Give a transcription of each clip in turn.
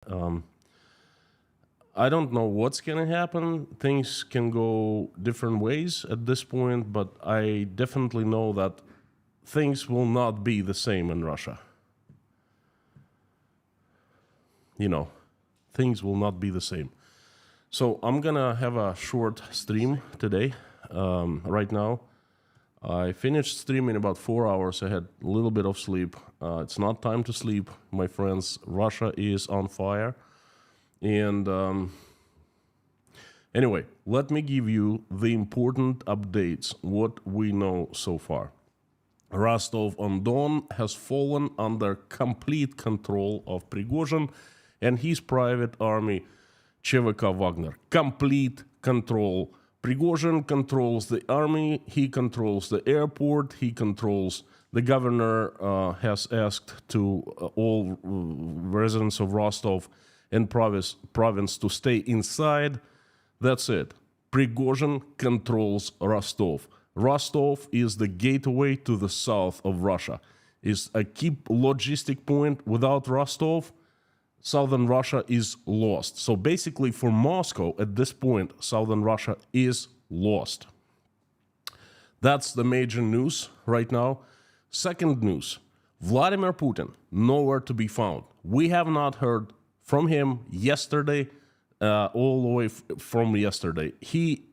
Um, I don't know what's going to happen. Things can go different ways at this point, but I definitely know that things will not be the same in Russia. You know, things will not be the same. So I'm going to have a short stream today, right now. I finished streaming about 4 hours. I had a little bit of sleep. It's not time to sleep, my friends. Russia is on fire. And anyway, let me give you the important updates, what we know so far. Rostov-on-Don has fallen under complete control of Prigozhin and his private army, ЧВК Wagner. Complete control. Prigozhin controls the army, he controls the airport, he controls... The governor has asked to all residents of Rostov and province to stay inside. That's it. Prigozhin controls Rostov. Rostov is the gateway to the south of Russia. It's a key logistic point. Without Rostov, southern Russia is lost. So basically for Moscow, at this point, southern Russia is lost. That's the major news right now. Second news, Vladimir Putin, nowhere to be found. We have not heard from him yesterday, all the way from yesterday. He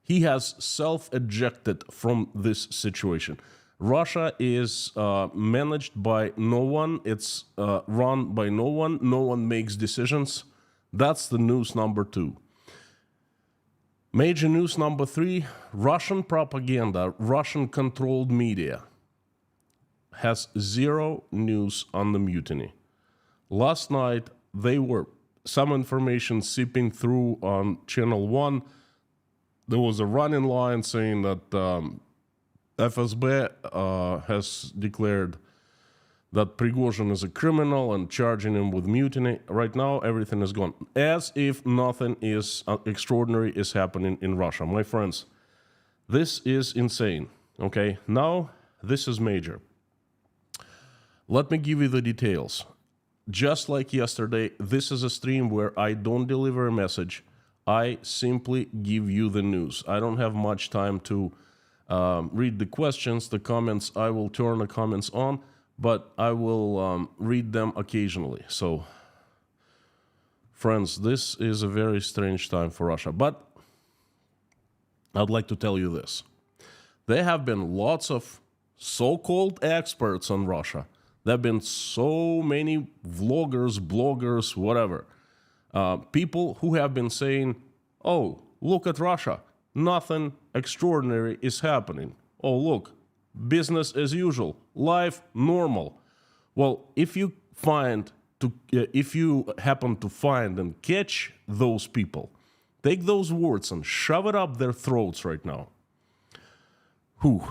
has self-ejected from this situation. Russia is managed by no one. It's run by no one. No one makes decisions. That's the news number 2. Major news number 3, Russian propaganda, Russian-controlled media has zero news on the mutiny. Last night, some information seeping through on Channel 1. There was a running line saying that FSB has declared that Prigozhin is a criminal and charging him with mutiny. Right now, everything is gone. As if nothing is extraordinary is happening in Russia. My friends, this is insane, okay? Now, this is major. Let me give you the details. Just like yesterday, this is a stream where I don't deliver a message. I simply give you the news. I don't have much time to read the questions, the comments. I will turn the comments on, but I will read them occasionally. So, friends, this is a very strange time for Russia. But I'd like to tell you this. There have been lots of so-called experts on Russia. There have been so many vloggers, bloggers, whatever. People who have been saying, oh, look at Russia. Nothing extraordinary is happening. Oh, look, business as usual, life normal. Well, if you happen to find and catch those people, take those words and shove it up their throats right now. Whew.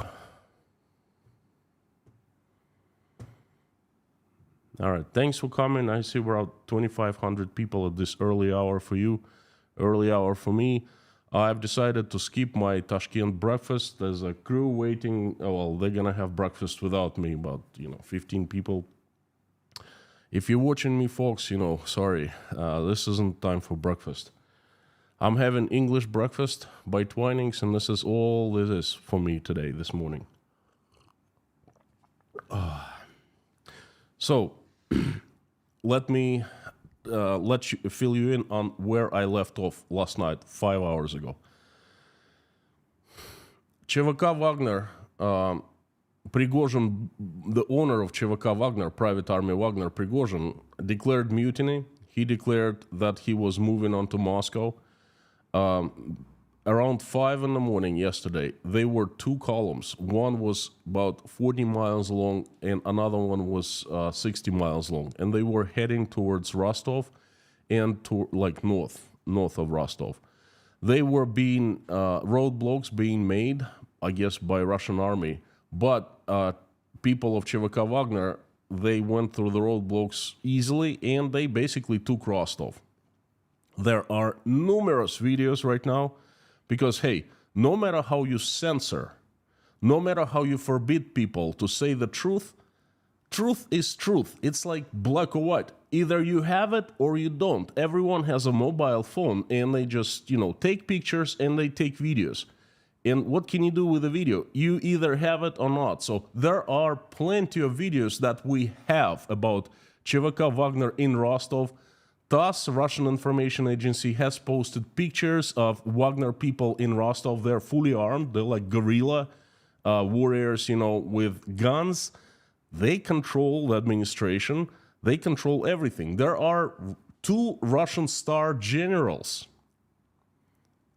All right, thanks for coming. I see we're out 2,500 people at this early hour for you, early hour for me. I've decided to skip my Tashkent breakfast. There's a crew waiting. Oh, well, they're going to have breakfast without me, about, 15 people. If you're watching me, folks, sorry, this isn't time for breakfast. I'm having English breakfast by Twinings, and this is all it is for me today, this morning. So, let me fill you in on where I left off last night, 5 hours ago. ЧВК Wagner, Prigozhin, the owner of ЧВК Wagner, private army Wagner, Prigozhin, declared mutiny. He declared that he was moving on to Moscow. Around 5 in the morning yesterday, there were 2 columns. One was about 40 miles long and another one was 60 miles long. And they were heading towards Rostov and north of Rostov. They were being, roadblocks being made, I guess, by Russian army. But people of ЧВК Wagner, they went through the roadblocks easily and they basically took Rostov. There are numerous videos right now. Because, hey, no matter how you censor, no matter how you forbid people to say the truth, truth is truth. It's like black or white. Either you have it or you don't. Everyone has a mobile phone and they just, take pictures and they take videos. And what can you do with a video? You either have it or not. So there are plenty of videos that we have about ЧВК Wagner in Rostov. TASS, Russian Information Agency, has posted pictures of Wagner people in Rostov. They're fully armed. They're like guerrilla warriors, with guns. They control the administration. They control everything. There are 2 Russian star generals.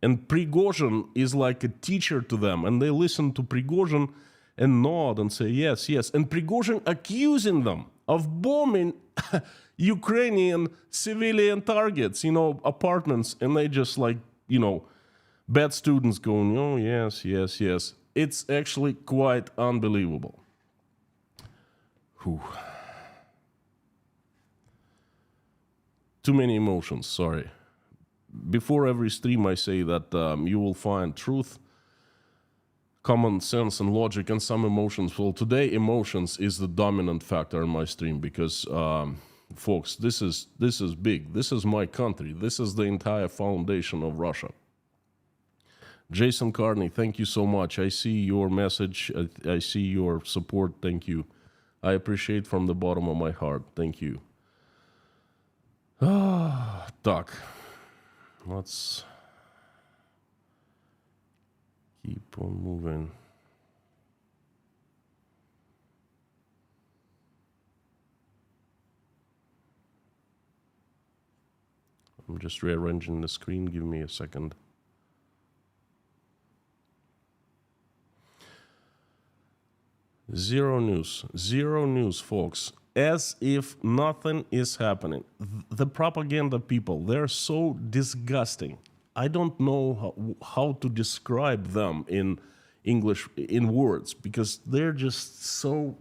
And Prigozhin is like a teacher to them. And they listen to Prigozhin and nod and say, yes, yes. And Prigozhin accusing them of bombing Ukrainian civilian targets, apartments. And they just like, bad students going, oh, yes, yes, yes. It's actually quite unbelievable. Whew. Too many emotions, sorry. Before every stream, I say that you will find truth, common sense, and logic, and some emotions. Well, today, emotions is the dominant factor in my stream because, folks, this is big. This is my country. This is the entire foundation of Russia. Jason Carney, thank you so much. I see your message. I see your support. Thank you. I appreciate from the bottom of my heart. Thank you. Так. Let's keep on moving. I'm just rearranging the screen. Give me a second. Zero news, folks. As if nothing is happening. The propaganda people, they're so disgusting. I don't know how to describe them in English, in words, because they're just so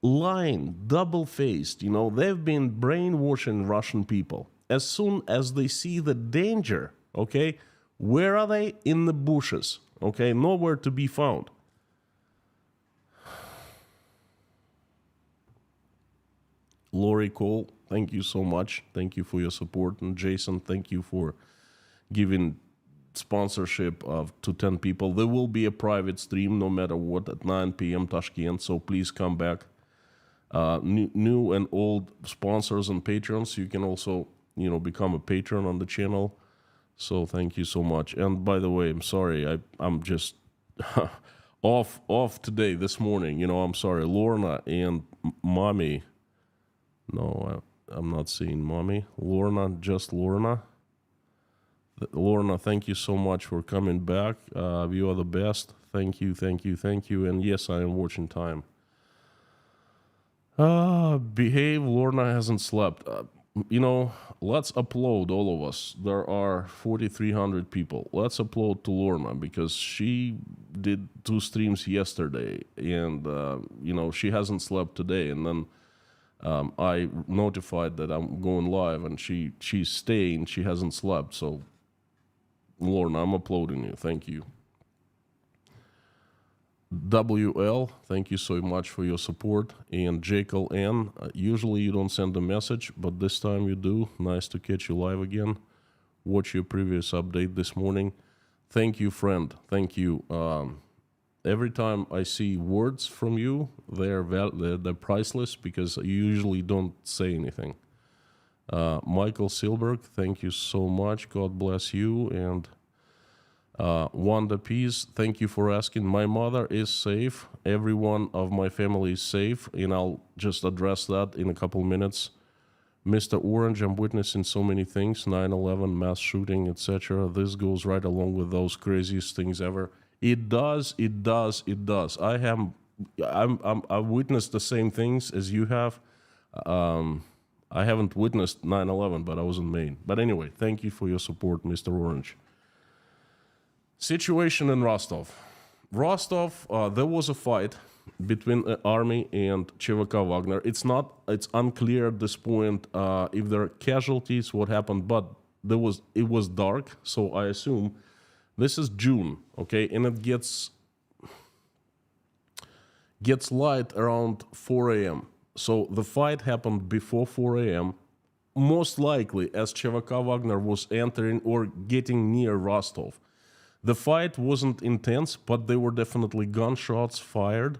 lying, double-faced. They've been brainwashing Russian people. As soon as they see the danger, okay, where are they? In the bushes, okay, nowhere to be found. Lori Cole, thank you so much. Thank you for your support. And Jason, thank you for giving sponsorship to 10 people. There will be a private stream no matter what at 9 p.m. Tashkent, so please come back. New and old sponsors and patrons, you can also, become a patron on the channel. So thank you so much. And by the way, I'm sorry, I'm just off today, this morning. I'm sorry. Lorna and Mommy. No, I'm not seeing Mommy. Lorna, just Lorna. Lorna, thank you so much for coming back. You are the best. Thank you, thank you, thank you. And yes, I am watching time. Behave. Lorna hasn't slept. Let's upload, all of us. There are 4,300 people. Let's upload to Lorna because she did 2 streams yesterday. And, she hasn't slept today. And then I notified that I'm going live, and she's staying. She hasn't slept, so Lorna, I'm uploading you. Thank you. WL, thank you so much for your support. And Jekyll N, usually you don't send a message, but this time you do. Nice to catch you live again. Watch your previous update this morning. Thank you, friend. Thank you. Every time I see words from you, they're priceless because you usually don't say anything. Michael Silberg, thank you so much. God bless you. And Wanda Peace, thank you for asking. My mother is safe. Everyone of my family is safe, and I'll just address that in a couple minutes. Mr. Orange, I'm witnessing so many things, 9/11, mass shooting, etc. This goes right along with those craziest things ever. It does. I've witnessed the same things as you have. I haven't witnessed 9/11, but I was in Maine. But anyway, thank you for your support, Mr. Orange. Situation in Rostov. Rostov, there was a fight between the army and ЧВК Wagner. It's unclear at this point if there are casualties, what happened, but it was dark, so I assume this is June, okay, and it gets light around 4 a.m. So the fight happened before 4 a.m., most likely as ЧВК Wagner was entering or getting near Rostov. The fight wasn't intense, but there were definitely gunshots fired.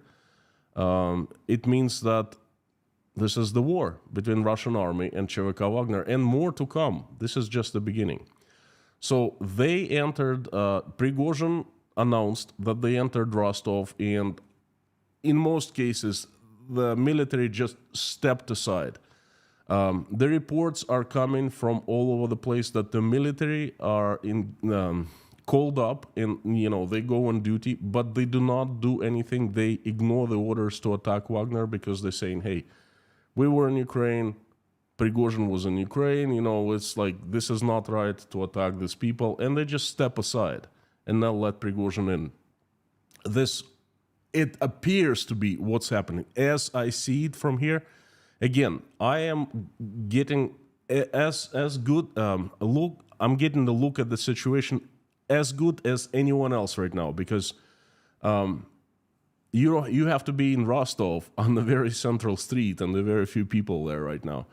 It means that this is the war between Russian army and ЧВК Wagner, and more to come. This is just the beginning. So they entered, Prigozhin announced that they entered Rostov, and in most cases, the military just stepped aside. The reports are coming from all over the place that the military are called up and, they go on duty, but they do not do anything. They ignore the orders to attack Wagner because they're saying, hey, we were in Ukraine, Prigozhin was in Ukraine, it's like, this is not right to attack these people, and they just step aside and not let Prigozhin in. It appears to be what's happening. As I see it from here, again, I am getting as good look. I'm getting the look at the situation as good as anyone else right now, because you have to be in Rostov on the very central street, and there are very few people there right now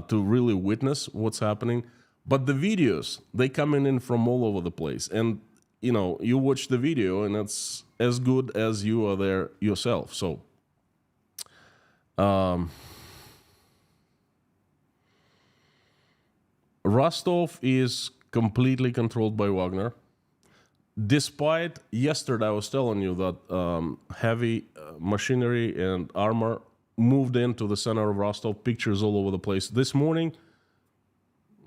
to really witness what's happening. But the videos, they coming in from all over the place, and you watch the video, and it's as good as you are there yourself. So, Rostov is completely controlled by Wagner. Despite yesterday, I was telling you that heavy machinery and armor moved into the center of Rostov, pictures all over the place. This morning,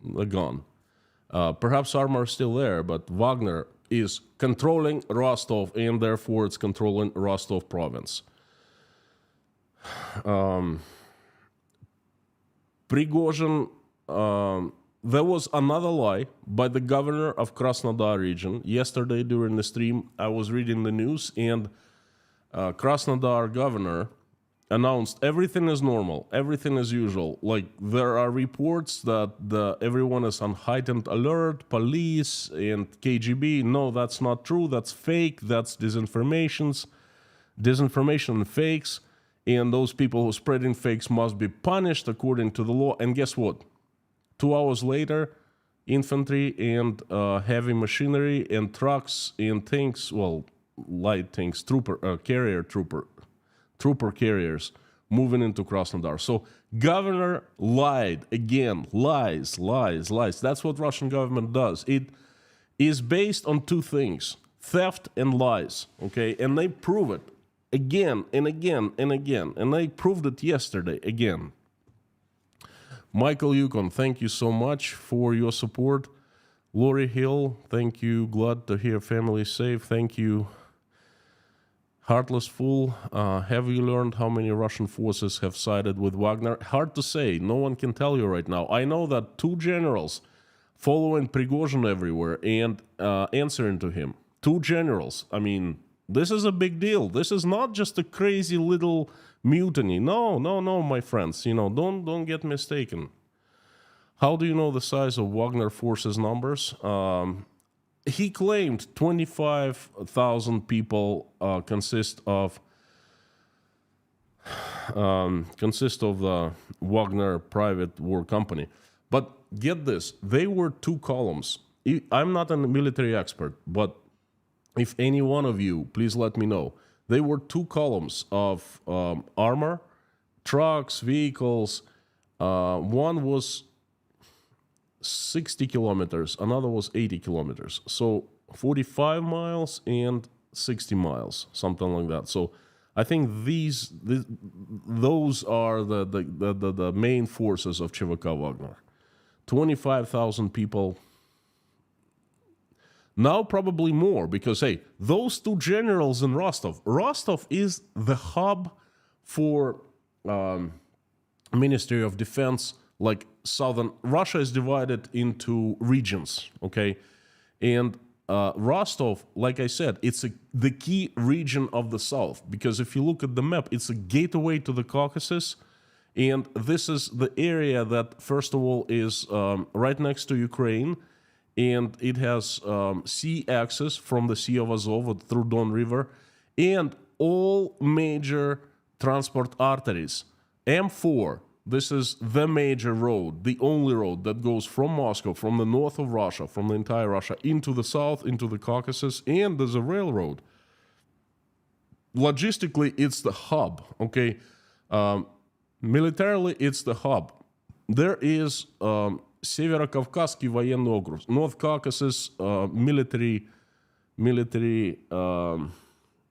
they're gone. Perhaps armor is still there, but Wagner is controlling Rostov, and therefore it's controlling Rostov province. Prigozhin, there was another lie by the governor of Krasnodar region. Yesterday during the stream, I was reading the news, and Krasnodar governor announced everything is normal, everything is usual. Like, there are reports that everyone is on heightened alert, police and KGB. No, that's not true. That's fake. That's disinformation and fakes. And those people who are spreading fakes must be punished according to the law. And guess what? 2 hours later, infantry and heavy machinery and trucks and tanks, well, light tanks, trooper carriers moving into Krasnodar. So governor lied again, lies. That's what Russian government does. It is based on two things: theft and lies. Okay, and they prove it again and again and again, and they proved it yesterday again. Michael Yukon, thank you so much for your support. Lori Hill, thank you. Glad to hear family safe. Thank you. Heartless Fool, have you learned how many Russian forces have sided with Wagner? Hard to say. No one can tell you right now. I know that 2 generals following Prigozhin everywhere and answering to him. 2 generals. I mean, this is a big deal. This is not just a crazy little mutiny. No, my friends. Don't get mistaken. How do you know the size of Wagner forces numbers? He claimed 25,000 people consist of the Wagner private war company. But get this, they were 2 columns. I'm not a military expert, but if any one of you, please let me know. They were 2 columns of armor, trucks, vehicles. One was 60 kilometers, another was 80 kilometers. So 45 miles and 60 miles, something like that. So I think those are the main forces of ЧВК Wagner. 25,000 people. Now probably more, because, hey, those 2 generals in Rostov. Rostov is the hub for Ministry of Defense. Like, southern Russia is divided into regions, okay? And Rostov, like I said, it's the key region of the south, because if you look at the map, it's a gateway to the Caucasus, and this is the area that, first of all, is right next to Ukraine, and it has sea access from the Sea of Azov through Don River, and all major transport arteries. M4, this is the major road, the only road that goes from Moscow, from the north of Russia, from the entire Russia, into the south, into the Caucasus, and there's a railroad. Logistically, it's the hub, okay? Militarily, it's the hub. There is Северокавказский военный округ, North Caucasus military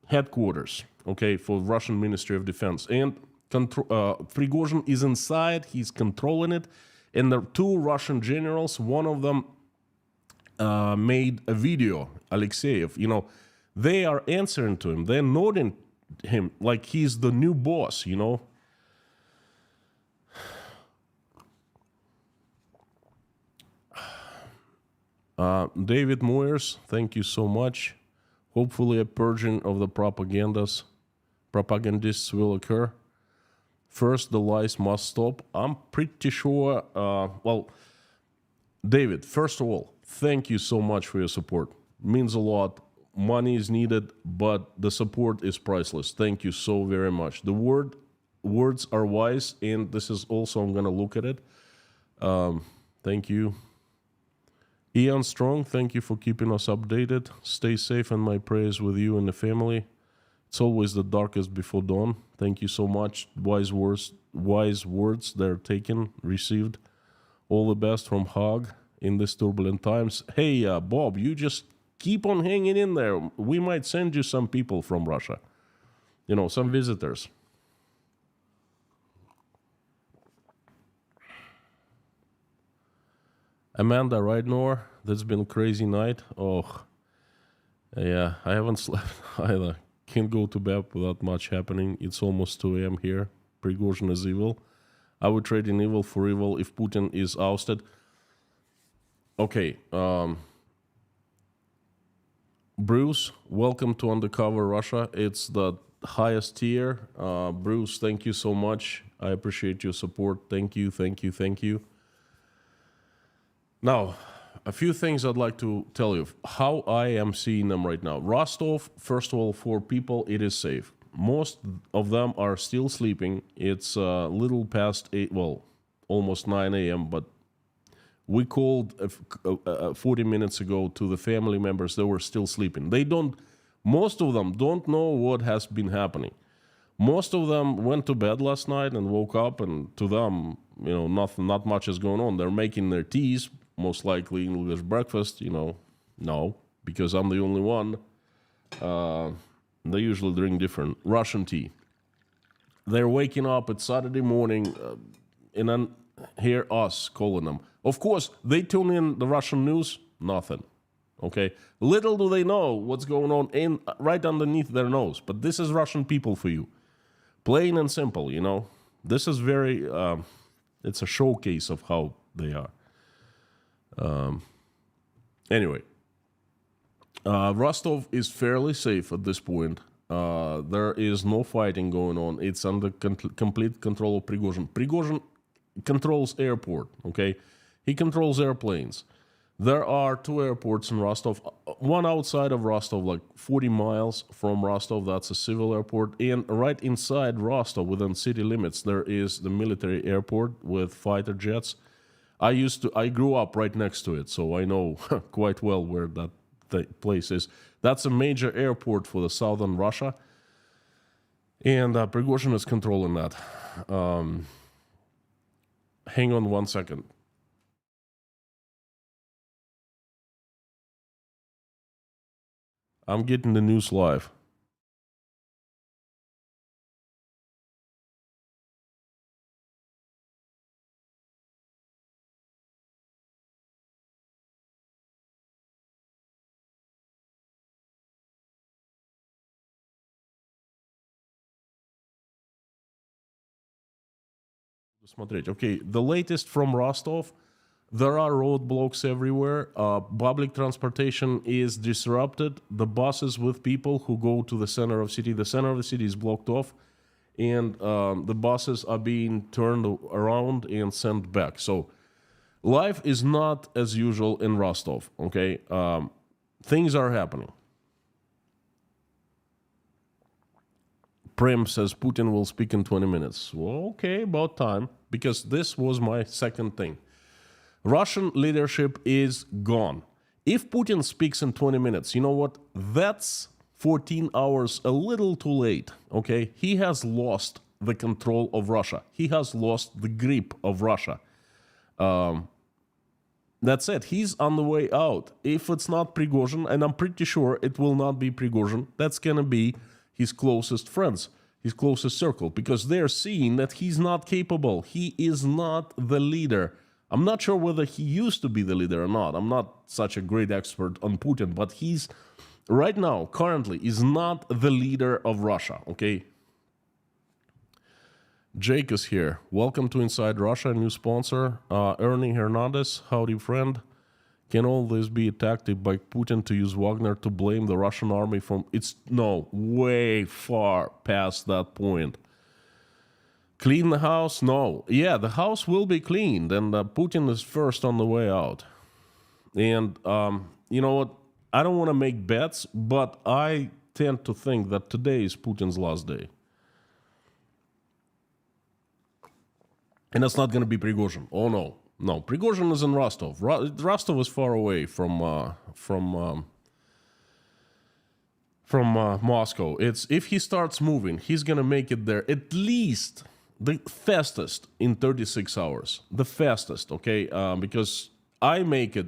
headquarters, okay, for Russian Ministry of Defense. And Prigozhin is inside, he's controlling it. And the two Russian generals, one of them made a video, Alexeyev, you know, they are answering to him, they're noting him like he's the new boss, you know. David Moyers, thank you so much. Hopefully a purging of the propagandists will occur. First, the lies must stop. I'm pretty sure, well, David, first of all, thank you so much for your support. Means a lot. Money is needed, but the support is priceless. Thank you so very much. The words are wise, and this is also, I'm going to look at it. Thank you. Ian Strong, thank you for keeping us updated. Stay safe, and my prayers with you and the family. It's always the darkest before dawn. Thank you so much. Wise words they're taken, received. All the best from Haag in these turbulent times. Hey, Bob, you just keep on hanging in there. We might send you some people from Russia. You know, some visitors. Amanda Ridnor, that's been a crazy night. Oh, yeah, I haven't slept either. Can't go to bed without much happening. It's almost 2 a.m. here. Prigozhin is evil. I would trade in evil for evil if Putin is ousted. Okay. Bruce, welcome to Undercover Russia. It's the highest tier. Bruce, thank you so much. I appreciate your support. Thank you, thank you, thank you. Now, a few things I'd like to tell you how I am seeing them right now. Rostov, first of all, for people, it is safe. Most of them are still sleeping. It's a little past 8, well, almost 9 a.m., but we called 40 minutes ago to the family members. They were still sleeping. Most of them don't know what has been happening. Most of them went to bed last night and woke up, and to them, you know, not much is going on. They're making their teas, most likely English breakfast, you know. No, because I'm the only one. They usually drink different Russian tea. They're waking up at Saturday morning and then hear us calling them. Of course, they tune in the Russian news, nothing. Okay, little do they know what's going on right underneath their nose. But this is Russian people for you, plain and simple. You know, this is very. It's a showcase of how they are. Anyway, Rostov is fairly safe at this point. There is no fighting going on. It's under complete control of Prigozhin. Prigozhin controls airport. Okay, he controls airplanes. There are 2 airports in Rostov, one outside of Rostov, like 40 miles from Rostov, that's a civil airport, and right inside Rostov, within city limits, there is the military airport with fighter jets. I grew up right next to it, so I know quite well where that place is. That's a major airport for the southern Russia, and Prigozhin is controlling that. Hang on 1 second. I'm getting the news live. Okay, the latest from Rostov. There are roadblocks everywhere. Public transportation is disrupted. The buses with people who go to the center of city, the center of the city is blocked off, and the buses are being turned around and sent back. So life is not as usual in Rostov, okay? Things are happening. Prem says Putin will speak in 20 minutes. Well, okay, about time, because this was my second thing. Russian leadership is gone. If Putin speaks in 20 minutes, you know what? That's 14 hours a little too late, okay? He has lost the control of Russia. He has lost the grip of Russia. That's it. He's on the way out. If it's not Prigozhin, and I'm pretty sure it will not be Prigozhin, that's going to be his closest friends, his closest circle, because they're seeing that he's not capable. He is not the leader. I'm not sure whether he used to be the leader or not. I'm not such a great expert on Putin, but he's right now, currently, is not the leader of Russia, okay? Jake is here. Welcome to Inside Russia, new sponsor. Ernie Hernandez, howdy friend. Can all this be a tactic by Putin to use Wagner to blame the Russian army from... It's, no, way far past that point. Clean the house? No. Yeah, the house will be cleaned, and Putin is first on the way out. And you know what? I don't want to make bets, but I tend to think that today is Putin's last day. And it's not going to be Prigozhin. Oh, no. No, Prigozhin is in Rostov. Rostov is far away from Moscow. It's if he starts moving, he's going to make it there at least the fastest in 36 hours. The fastest, okay? Because I make it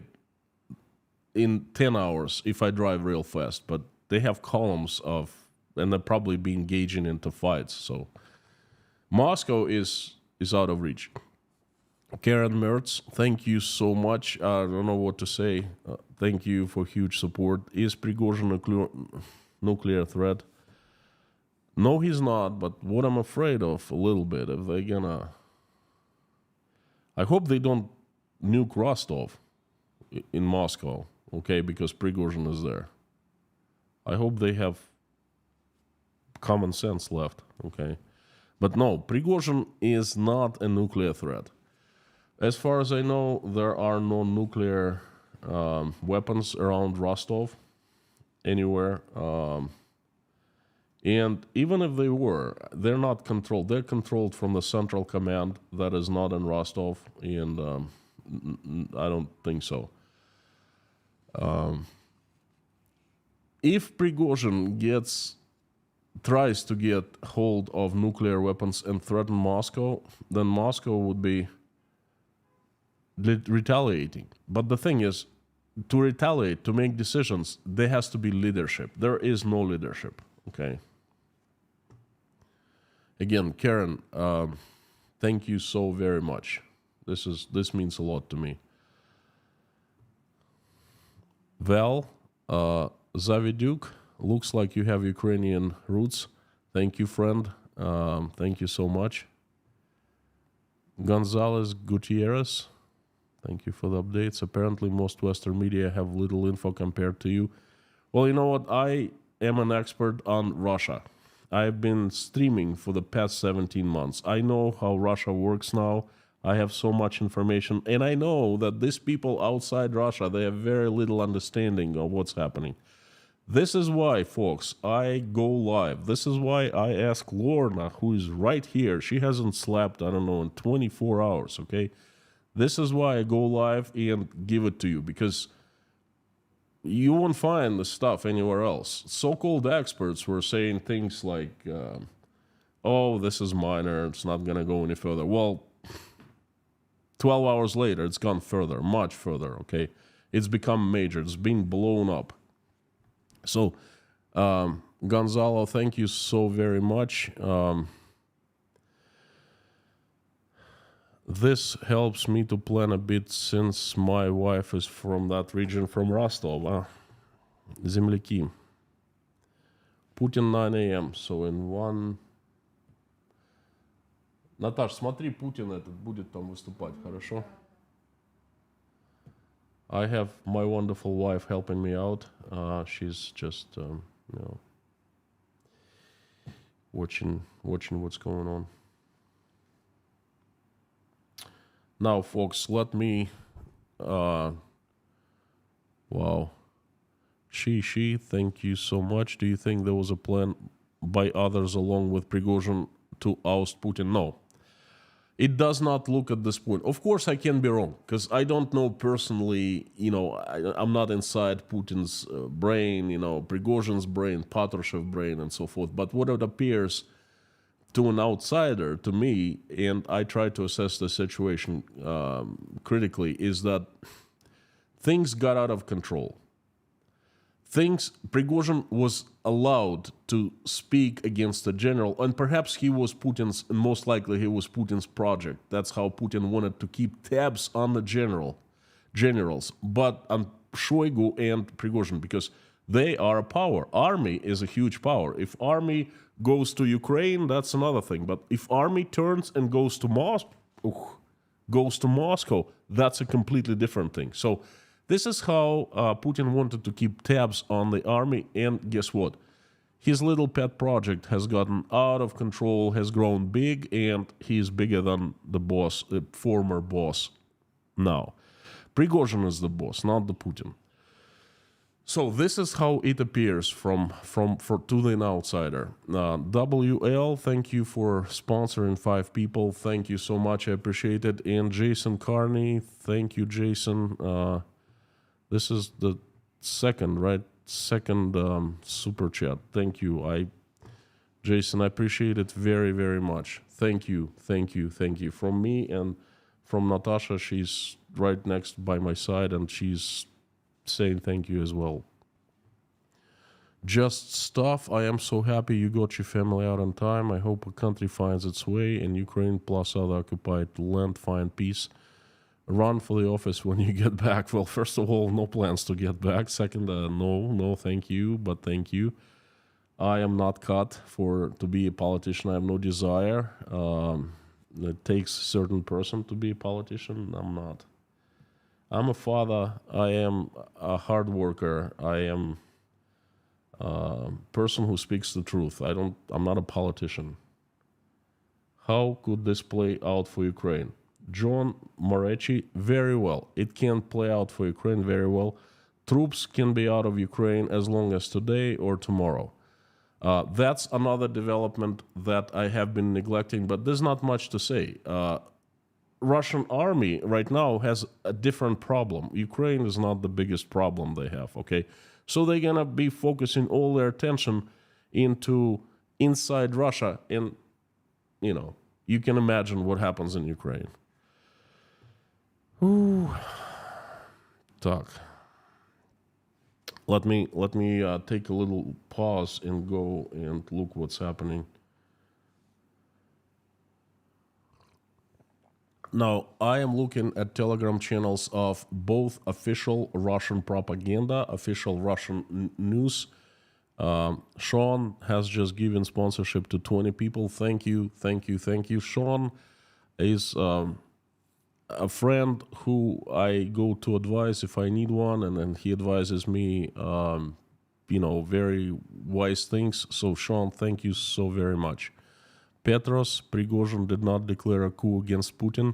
in 10 hours if I drive real fast, but they have columns of, and they'll probably be engaging into fights. So Moscow is out of reach. Karen Mertz, thank you so much. I don't know what to say. Thank you for huge support. Is Prigozhin a nuclear threat? No, he's not, but what I'm afraid of a little bit, if they're gonna... I hope they don't nuke Rostov in Moscow, okay, because Prigozhin is there. I hope they have common sense left, okay? But no, Prigozhin is not a nuclear threat. As far as I know, there are no nuclear weapons around Rostov anywhere. And even if they were, they're not controlled. They're controlled from the central command that is not in Rostov, and I don't think so. If Prigozhin tries to get hold of nuclear weapons and threaten Moscow, then Moscow would be retaliating. But the thing is, to retaliate, to make decisions, there has to be leadership. There is no leadership, okay? Again, Karen, thank you so very much. This means a lot to me. Val, Zaviduk, looks like you have Ukrainian roots. Thank you, friend. Thank you so much. Gonzalez Gutierrez, thank you for the updates. Apparently, most Western media have little info compared to you. Well, you know what? I am an expert on Russia. I've been streaming for the past 17 months. I know how Russia works now. I have so much information. And I know that these people outside Russia, they have very little understanding of what's happening. This is why, folks, I go live. This is why I ask Lorna, who is right here. She hasn't slept, I don't know, in 24 hours, okay? This is why I go live and give it to you, because you won't find the stuff anywhere else. So-called experts were saying things like, oh, this is minor, it's not going to go any further. Well, 12 hours later, it's gone further, much further, okay? It's become major. It's been blown up. So, Gonzalo, thank you so very much. This helps me to plan a bit since my wife is from that region, from Rostov. Земляки. Putin 9 a.m. So in one... Наташ, смотри, Путин этот будет там выступать, хорошо? I have my wonderful wife helping me out. She's just, you know, watching what's going on. Now, folks, let me, wow. She, thank you so much. Do you think there was a plan? by others along with Prigozhin to oust Putin. No. It does not look at this point. Of course, I can be wrong, because I don't know personally, I'm not inside Putin's brain, Prigozhin's brain, Patrushev brain, and so forth. But what it appears to an outsider, to me, and I try to assess the situation critically, is that things got out of control. Prigozhin was allowed to speak against the general, and perhaps he was Putin's, and most likely he was Putin's project. That's how Putin wanted to keep tabs on the generals, but on Shoigu and Prigozhin, because they are a power. Army is a huge power. If army goes to Ukraine, that's another thing. But if army turns and goes to Moscow, that's a completely different thing. So this is how Putin wanted to keep tabs on the army, and guess what? His little pet project has gotten out of control, has grown big, and he's bigger than the boss, the former boss now. Prigozhin is the boss, not the Putin. So this is how it appears to the outsider. WL, thank you for sponsoring 5 people. Thank you so much. I appreciate it. And Jason Carney, thank you, Jason. This is the second super chat. Thank you. Jason, I appreciate it very, very much. Thank you. From me and from Natasha, she's right next by my side, and she's saying thank you as well. Just stuff. I am so happy you got your family out on time. I hope a country finds its way, and Ukraine plus other occupied land find peace. Run for the office when you get back. Well, first of all, no plans to get back. Second, no, thank you, but thank you. I am not cut to be a politician. I have no desire. It takes a certain person to be a politician. I'm not. I'm a father. I am a hard worker. I am a person who speaks the truth. I'm not a politician. How could this play out for Ukraine? John Moretti, very well. It can play out for Ukraine very well. Troops can be out of Ukraine as long as today or tomorrow. That's another development that I have been neglecting, but there's not much to say. Russian army right now has a different problem. Ukraine is not the biggest problem they have, okay? So they're going to be focusing all their attention into inside Russia, and, you can imagine what happens in Ukraine. Ooh. Так. Let me take a little pause and go and look what's happening. Now, I am looking at Telegram channels of both official Russian propaganda, official Russian news. Sean has just given sponsorship to 20 people. Thank you. Sean is a friend who I go to advise if I need one, and then he advises me, very wise things. So, Sean, thank you so very much. Petros, Prigozhin did not declare a coup against Putin.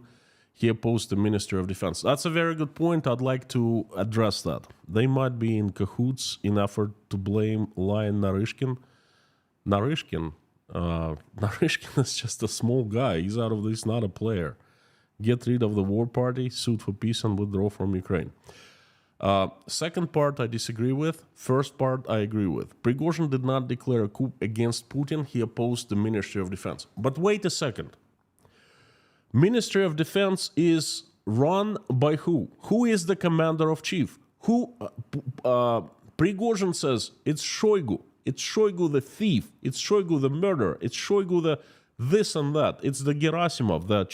He opposed the Ministry of Defense. That's a very good point. I'd like to address that. They might be in cahoots in effort to blame Lion Naryshkin. Naryshkin is just a small guy. He's out of this, not a player. Get rid of the war party, suit for peace, and withdraw from Ukraine. Second part I disagree with. First part I agree with. Prigozhin did not declare a coup against Putin. He opposed the Ministry of Defense. But wait a second. Ministry of Defense is run by who? Who is the commander of chief? Prigozhin says it's Shoigu. It's Shoigu the thief. It's Shoigu the murderer. It's Shoigu the this and that. It's the Gerasimov, the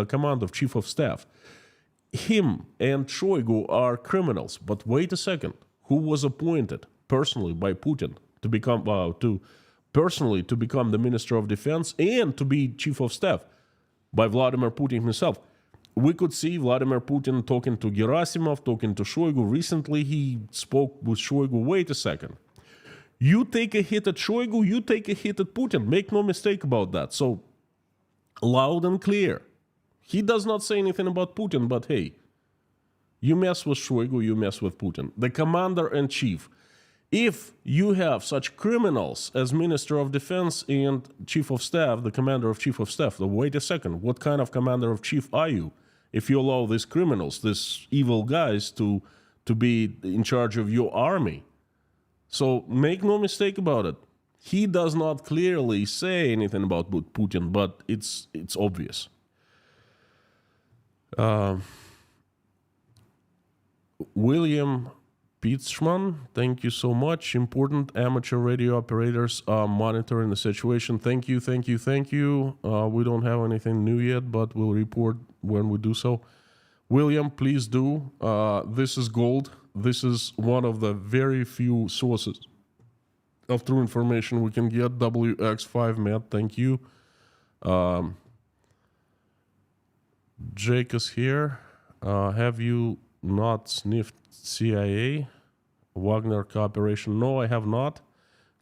commander of chief of staff. Him and Shoigu are criminals. But wait a second. Who was appointed personally by Putin to become the Minister of Defense and to be chief of staff? By Vladimir Putin himself. We could see Vladimir Putin talking to Gerasimov, talking to Shoigu. Recently, he spoke with Shoigu. Wait a second. You take a hit at Shoigu, you take a hit at Putin. Make no mistake about that. So, loud and clear. He does not say anything about Putin, but hey, you mess with Shoigu, you mess with Putin. The commander-in-chief If you have such criminals as Minister of Defense and Chief of Staff, the Commander of Chief of Staff, then wait a second, what kind of Commander of Chief are you? If you allow these criminals, these evil guys to be in charge of your army. So make no mistake about it. He does not clearly say anything about Putin, but it's obvious. William Pitzman, thank you so much. Important amateur radio operators are monitoring the situation. Thank you. We don't have anything new yet, but we'll report when we do so. William, please do. This is gold. This is one of the very few sources of true information we can get. WX5Met, thank you. Jake is here. Have you not sniffed CIA? Wagner cooperation? No, I have not.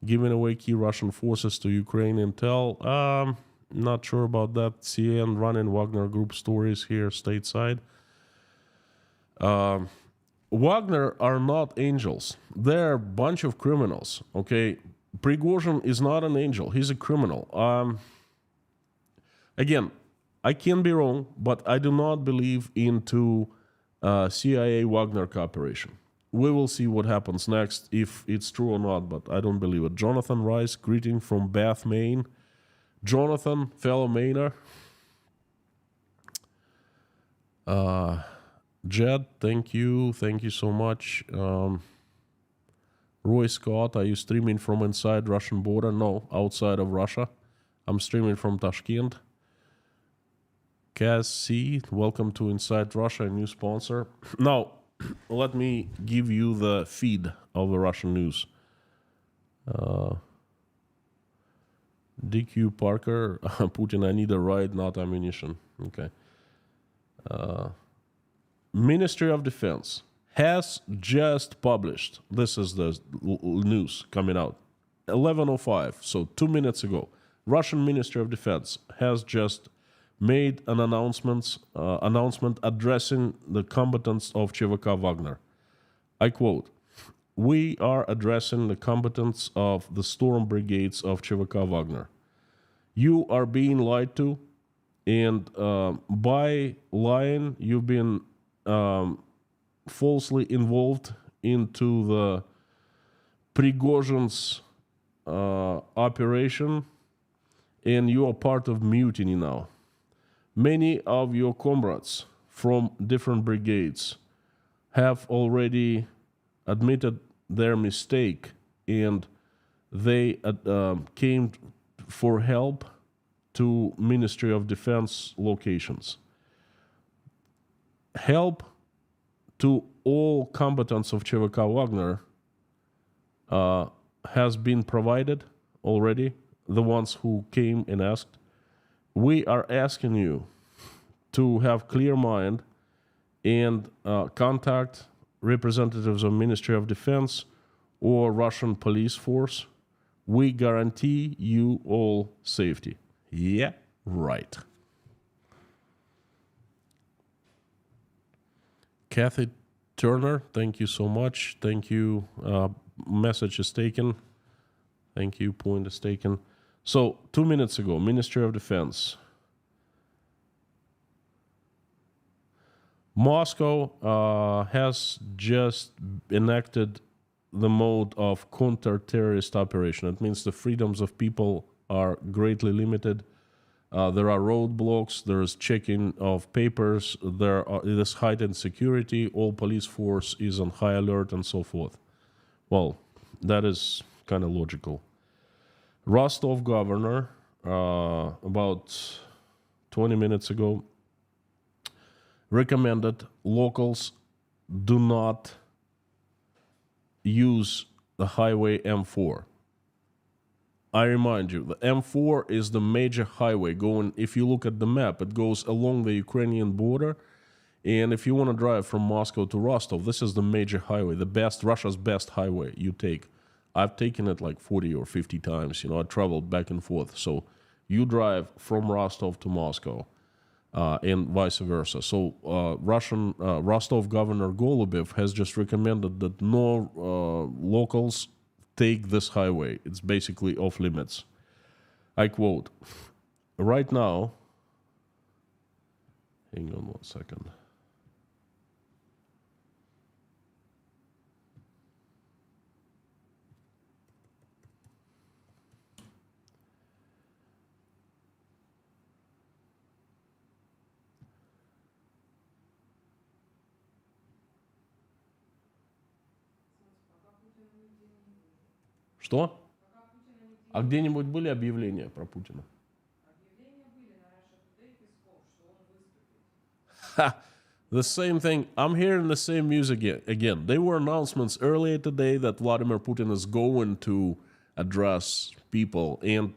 Giving away key Russian forces to Ukraine intel? Not sure about that. CN running Wagner Group stories here stateside. Wagner are not angels. They're a bunch of criminals, okay? Prigozhin is not an angel. He's a criminal. Again, I can be wrong, but I do not believe into CIA Wagner cooperation. We will see what happens next, if it's true or not, but I don't believe it. Jonathan Rice, greeting from Bath, Maine. Jonathan, fellow Mainer. Jed, thank you so much. Roy Scott, are you streaming from inside Russian border? No, outside of Russia. I'm streaming from Tashkent. Kaz C, welcome to Inside Russia, a new sponsor. Now, let me give you the feed of the Russian news. DQ Parker, Putin, I need a ride, not ammunition. Okay. Ministry of Defense has just published, this is the news coming out, 11:05, so 2 minutes ago, Russian Ministry of Defense has just made an announcement addressing the combatants of ЧВК Wagner. I quote, "We are addressing the combatants of the storm brigades of ЧВК Wagner. You are being lied to, and by lying, you've been falsely involved into the Prigozhin's operation, and you are part of mutiny now. Many of your comrades from different brigades have already admitted their mistake, and they came for help to Ministry of Defense locations. Help to all combatants of ЧВК Wagner has been provided already, the ones who came and asked. We are asking you to have clear mind and contact representatives of Ministry of Defense or Russian police force. We guarantee you all safety." Yeah, right. Kathy Turner, thank you so much. Thank you. Message is taken. Thank you. Point is taken. So, 2 minutes ago, Ministry of Defense. Moscow has just enacted the mode of counter-terrorist operation. It means the freedoms of people are greatly limited. There are roadblocks, there's checking of papers, there is heightened security, all police force is on high alert, and so forth. Well, that is kind of logical. Rostov governor, about 20 minutes ago, recommended locals do not use the highway M4. I remind you, the M4 is the major highway going, if you look at the map, it goes along the Ukrainian border. And if you want to drive from Moscow to Rostov, this is the major highway, the best, Russia's best highway you take. I've taken it like 40 or 50 times, I traveled back and forth. So you drive from Rostov to Moscow and vice versa. So Rostov Governor Golubev has just recommended that no locals take this highway. It's basically off limits. I quote, right now, hang on 1 second. Что? А где-нибудь были объявления про Путина? The same thing. I'm hearing the same music again. There were announcements earlier today that Vladimir Putin is going to address people. And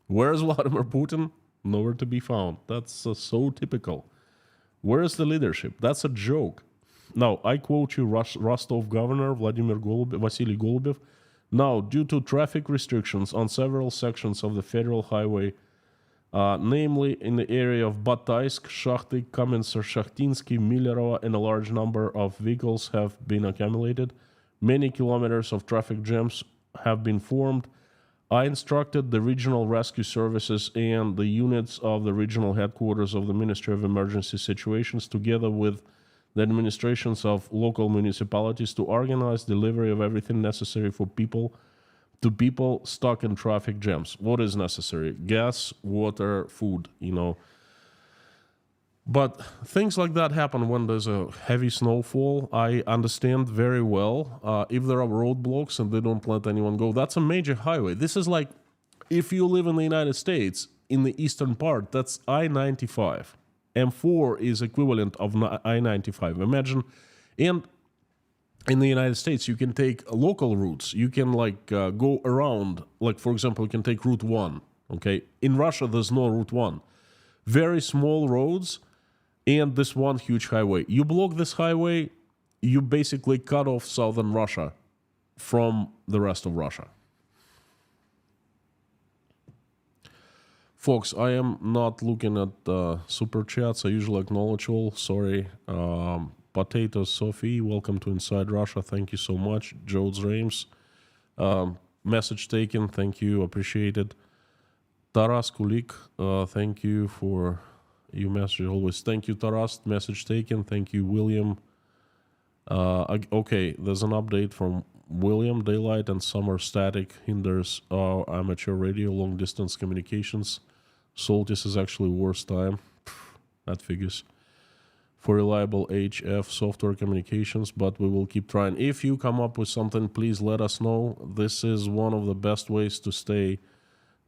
where's Vladimir Putin? Nowhere to be found. That's so typical. Where's the leadership? That's a joke. Now, I quote you, Rostov governor Vasily Golubev. Now, due to traffic restrictions on several sections of the federal highway, namely in the area of Bataysk, Shakhty, Kamensk-Shakhtinsky, Millerova, and a large number of vehicles have been accumulated. Many kilometers of traffic jams have been formed. I instructed the regional rescue services and the units of the regional headquarters of the Ministry of Emergency Situations, together with the administrations of local municipalities, to organize delivery of everything necessary for people stuck in traffic jams. What is necessary? Gas, water, food, But things like that happen when there's a heavy snowfall. I understand very well. If there are roadblocks and they don't let anyone go, that's a major highway. This is like, if you live in the United States, in the eastern part, that's I-95. M4 is equivalent of I-95. Imagine, and in the United States, you can take local routes. You can go around, for example, you can take Route 1, okay? In Russia, there's no Route 1. Very small roads and this one huge highway. You block this highway, you basically cut off southern Russia from the rest of Russia. Folks, I am not looking at super chats. I usually acknowledge all. Sorry. Potato Sophie, welcome to Inside Russia. Thank you so much. Jodes Rames, message taken. Thank you. Appreciate it. Taras Kulik, thank you for your message always. Thank you, Taras. Message taken. Thank you, William. Okay, there's an update from William. Daylight and summer static hinders amateur radio long distance communications. Soltis is actually worst time. That figures. For reliable HF software communications, but we will keep trying. If you come up with something, please let us know. This is one of the best ways to stay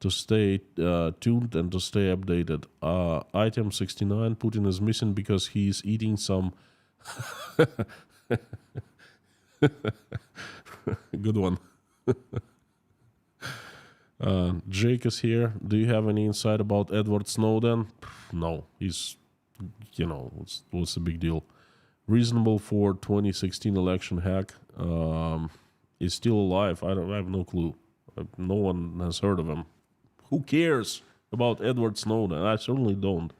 tuned and to stay updated. Item 69, Putin is missing because he's eating some... Good one. Jake is here. Do you have any insight about Edward Snowden? No, he's, what's the big deal? Reasonable for 2016 election hack. Is still alive. I have no clue. No one has heard of him. Who cares about Edward Snowden? I certainly don't.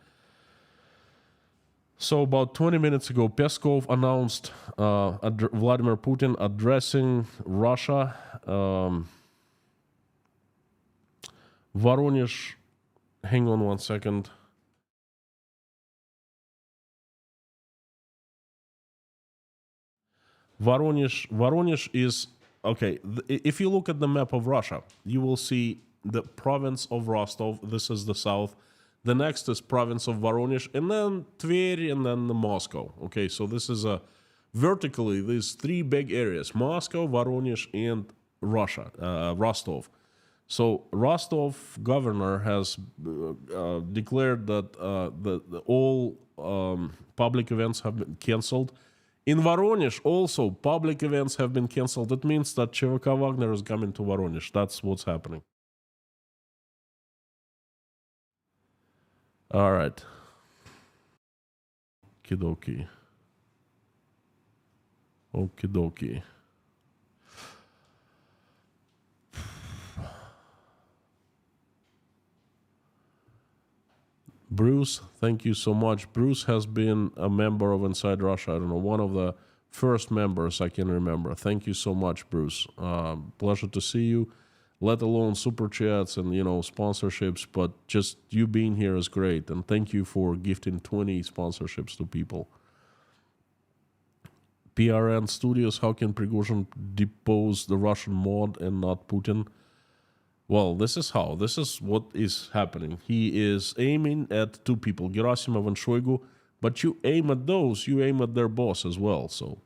So about 20 minutes ago, Peskov announced Vladimir Putin addressing Russia. Voronezh, hang on 1 second. Voronezh is, okay, if you look at the map of Russia, you will see the province of Rostov. This is the south. The next is province of Voronezh, and then Tver, and then Moscow. Okay, so this is vertically, these three big areas: Moscow, Voronezh, and Russia, Rostov. So Rostov governor has declared that all public events have been canceled. In Voronezh, also, public events have been canceled. That means that ЧВК Wagner is coming to Voronezh. That's what's happening. All right. Okie dokie. Bruce, thank you so much. Bruce has been a member of Inside Russia, I don't know, one of the first members I can remember. Thank you so much, Bruce. Pleasure to see you. Let alone super chats and sponsorships, but just you being here is great. And thank you for gifting 20 sponsorships to people. PRN Studios, how can Prigozhin depose the Russian mod and not Putin? Well, this is how. This is what is happening. He is aiming at two people, Gerasimov and Shoigu, but you aim at those, you aim at their boss as well, so.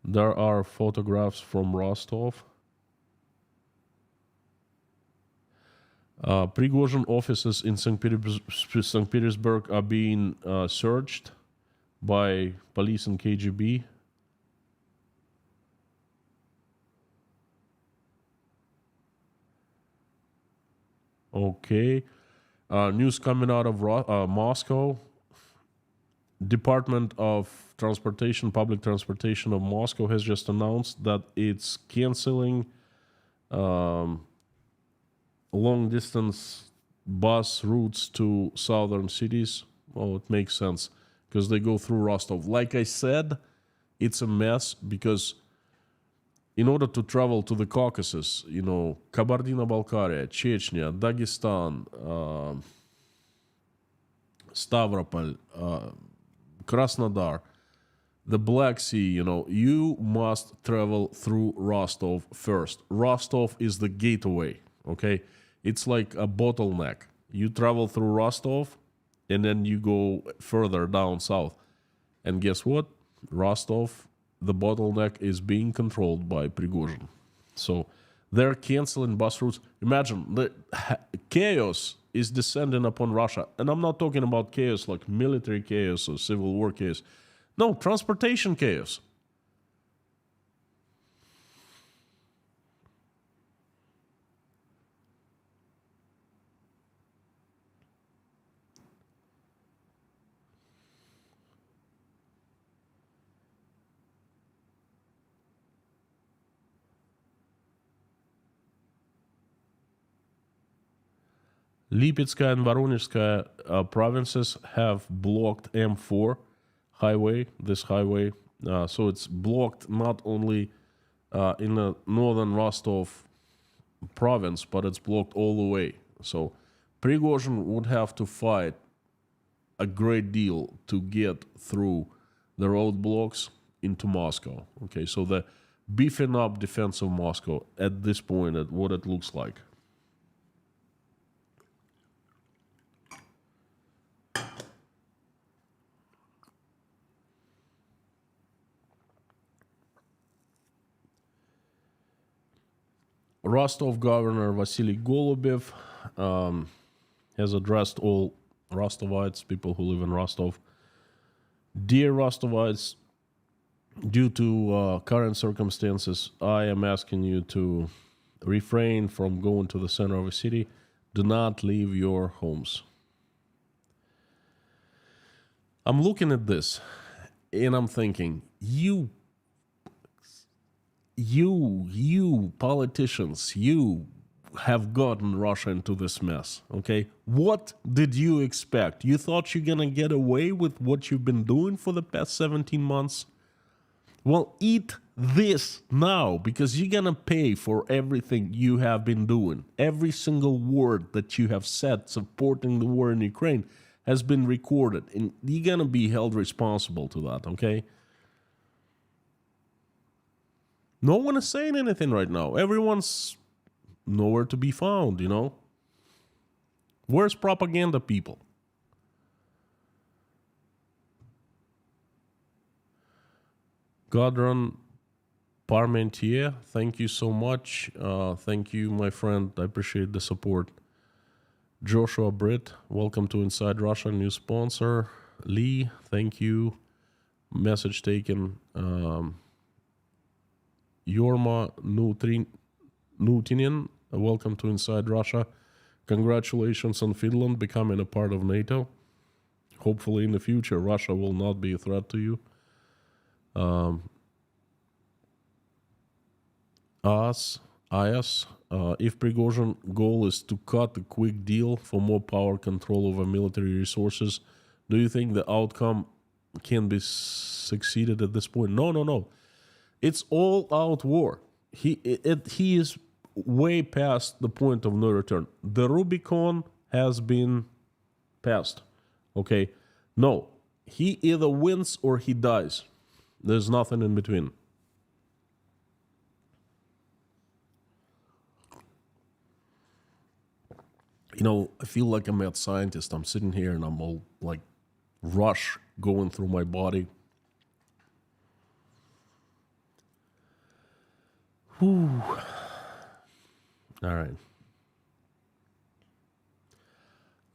There are photographs from Rostov. Prigozhin offices in St. Petersburg are being searched by police and KGB. Okay. News coming out of Moscow. Department of Transportation, Public Transportation of Moscow has just announced that it's canceling long-distance bus routes to southern cities. Well, it makes sense because they go through Rostov. Like I said, it's a mess because in order to travel to the Caucasus, Kabardino-Balkaria, Chechnya, Dagestan, Stavropol, Krasnodar, the Black Sea, you must travel through Rostov first. Rostov is the gateway, okay? It's like a bottleneck. You travel through Rostov, and then you go further down south. And guess what? Rostov, the bottleneck, is being controlled by Prigozhin. So they're canceling bus routes. Imagine, the chaos is descending upon Russia. And I'm not talking about chaos like military chaos or civil war chaos. No, transportation chaos. Lipetskaya and Voronezhskaya provinces have blocked M4 highway, this highway. So it's blocked not only in the northern Rostov province, but it's blocked all the way. So Prigozhin would have to fight a great deal to get through the roadblocks into Moscow. Okay, so the beefing up defense of Moscow at this point, at what it looks like. Rostov Governor Vasily Golubev has addressed all Rostovites, people who live in Rostov. Dear Rostovites, due to current circumstances, I am asking you to refrain from going to the center of a city. Do not leave your homes. I'm looking at this and I'm thinking, you politicians, you have gotten Russia into this mess, okay? What did you expect? You thought you're gonna get away with what you've been doing for the past 17 months? Well, eat this now, because you're gonna pay for everything you have been doing. Every single word that you have said supporting the war in Ukraine has been recorded, and you're gonna be held responsible to that, okay? No one is saying anything right now. Everyone's nowhere to be found, Where's propaganda, people? Godron Parmentier, thank you so much. Thank you, my friend. I appreciate the support. Joshua Britt, welcome to Inside Russia, new sponsor. Lee, thank you. Message taken. Yorma Nutinin, welcome to Inside Russia. Congratulations on Finland becoming a part of NATO. Hopefully in the future, Russia will not be a threat to you. Ayas, if Prigozhin goal is to cut a quick deal for more power control over military resources, do you think the outcome can be succeeded at this point? No. It's all-out war. He is way past the point of no return. The Rubicon has been passed. Okay? No. He either wins or he dies. There's nothing in between. You know, I feel like a mad scientist. I'm sitting here and I'm all like rush going through my body. Whew. All right.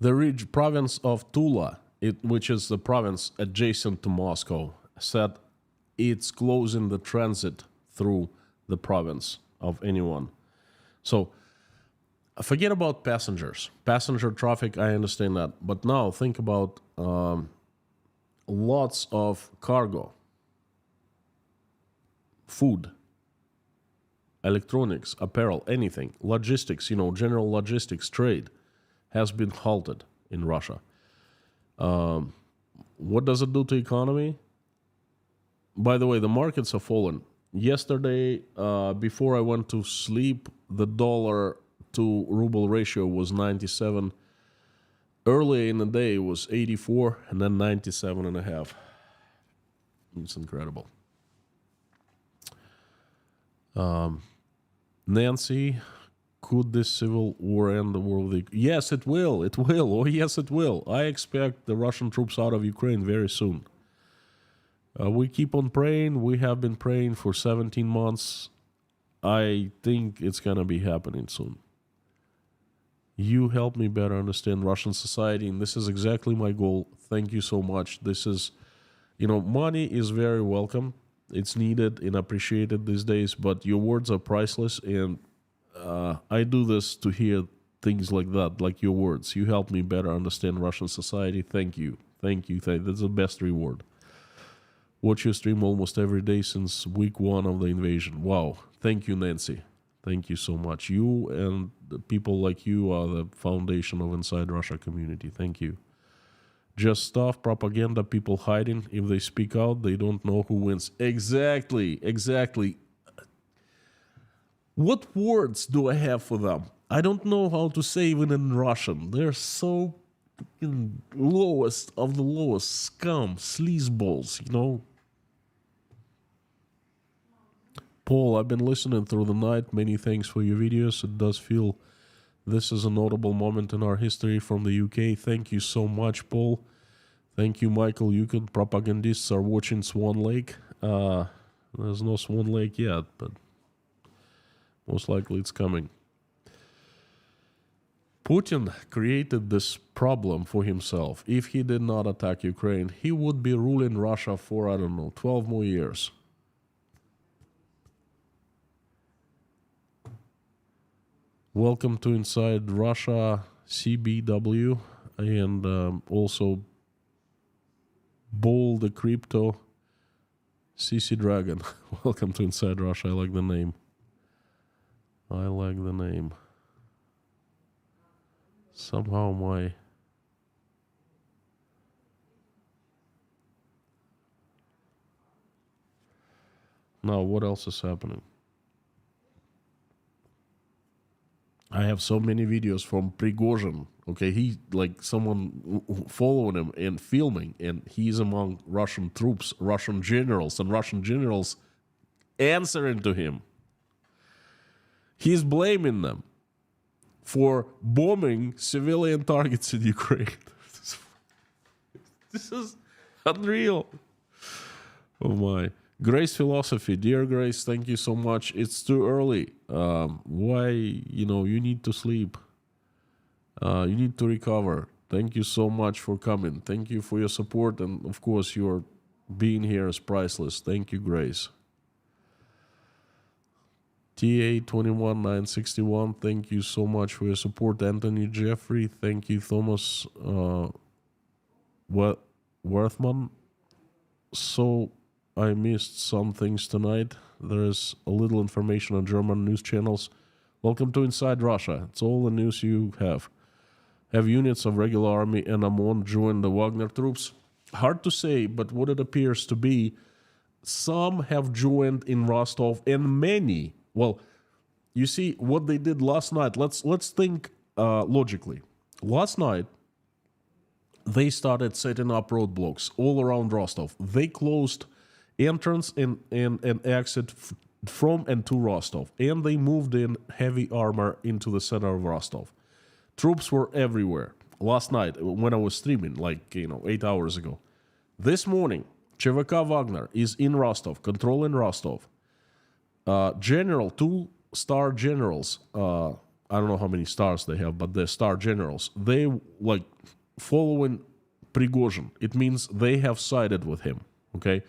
The province of Tula, which is the province adjacent to Moscow, said it's closing the transit through the province of anyone. So forget about passengers. Passenger traffic, I understand that. But now think about lots of cargo, food, electronics, apparel, anything, logistics, general logistics, trade has been halted in Russia. What does it do to economy? By the way, the markets have fallen. Yesterday, before I went to sleep, the dollar to ruble ratio was 97. Earlier in the day, it was 84, and then 97.5. It's incredible. Nancy, could this civil war end the world? Yes, it will. It will. Oh, yes, it will. I expect the Russian troops out of Ukraine very soon. We keep on praying. We have been praying for 17 months. I think it's going to be happening soon. You help me better understand Russian society, and this is exactly my goal. Thank you so much. This is, money is very welcome. It's needed and appreciated these days, but your words are priceless, and I do this to hear things like that, like your words. You help me better understand Russian society. Thank you. That's the best reward. Watch your stream almost every day since week 1 of the invasion. Wow. Thank you, Nancy. Thank you so much. You and the people like you are the foundation of Inside Russia community. Thank you. Just stuff, propaganda, people hiding. If they speak out, they don't know who wins. Exactly. What words do I have for them? I don't know how to say even in Russian. They're so lowest of the lowest scum, sleazeballs, Paul, I've been listening through the night. Many thanks for your videos. It does feel this is a notable moment in our history from the UK. Thank you so much, Paul. Thank you, Michael. You can propagandists are watching Swan Lake. There's no Swan Lake yet, but most likely it's coming. Putin created this problem for himself. If he did not attack Ukraine, he would be ruling Russia for, 12 more years. Welcome to Inside Russia, CBW, and also Bull the Crypto, CC Dragon. Welcome to Inside Russia. I like the name. Somehow my... Now, what else is happening? I have so many videos from Prigozhin. Okay, he like someone following him and filming, and he's among Russian troops, Russian generals, and Russian generals answering to him. He's blaming them for bombing civilian targets in Ukraine. This is unreal. Oh my. Grace Philosophy, dear Grace, thank you so much. It's too early. Why, you need to sleep. You need to recover. Thank you so much for coming. Thank you for your support. And of course, your being here is priceless. Thank you, Grace. TA21961, thank you so much for your support. Anthony Jeffrey, thank you. Thomas Worthman. So I missed some things tonight. There is a little information on German news channels. Welcome to Inside Russia. It's all the news you have. Have units of regular army and OMON joined the Wagner troops? Hard to say, but what it appears to be, some have joined in Rostov, and many. Well, you see what they did last night. Let's think logically. Last night, they started setting up roadblocks all around Rostov. They closed entrance and exit from and to Rostov, and they moved in heavy armor into the center of Rostov. Troops were everywhere. Last night, when I was streaming, 8 hours ago. This morning, ЧВК Wagner is in Rostov, controlling Rostov. General, 2-star generals, I don't know how many stars they have, but they're star generals. They following Prigozhin. It means they have sided with him. Okay,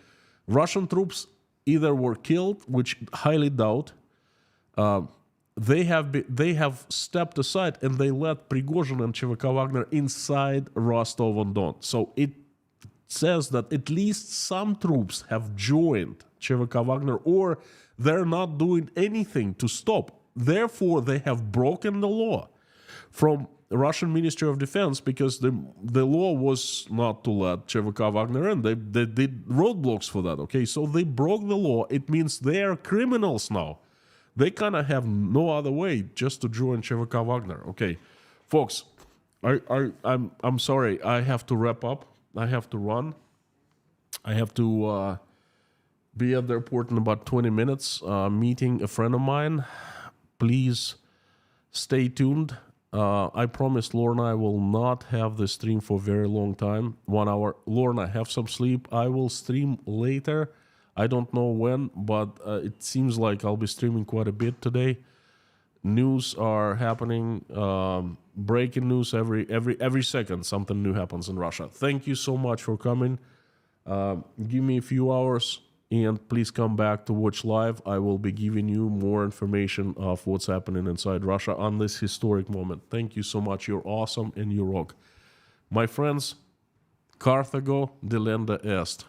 Russian troops either were killed, which highly doubt. They have stepped aside and they let Prigozhin and ЧВК Wagner inside Rostov-on-Don. So it says that at least some troops have joined ЧВК Wagner, or they're not doing anything to stop. Therefore, they have broken the law from the Russian Ministry of Defense, because the law was not to let ЧВК Wagner in. They did roadblocks for that, okay? So they broke the law. It means they are criminals now. They kind of have no other way just to join ЧВК Wagner. Okay, folks, I'm sorry. I have to wrap up. I have to run. I have to be at the airport in about 20 minutes, meeting a friend of mine. Please stay tuned. I promised Lorna I will not have the stream for a very long time, 1 hour. Lorna, have some sleep. I will stream later. I don't know when, but it seems like I'll be streaming quite a bit today. News are happening, breaking news every second. Something new happens in Russia. Thank you so much for coming. Give me a few hours. And please come back to watch live. I will be giving you more information of what's happening inside Russia on this historic moment. Thank you so much. You're awesome and you rock. My friends, Carthago delenda est.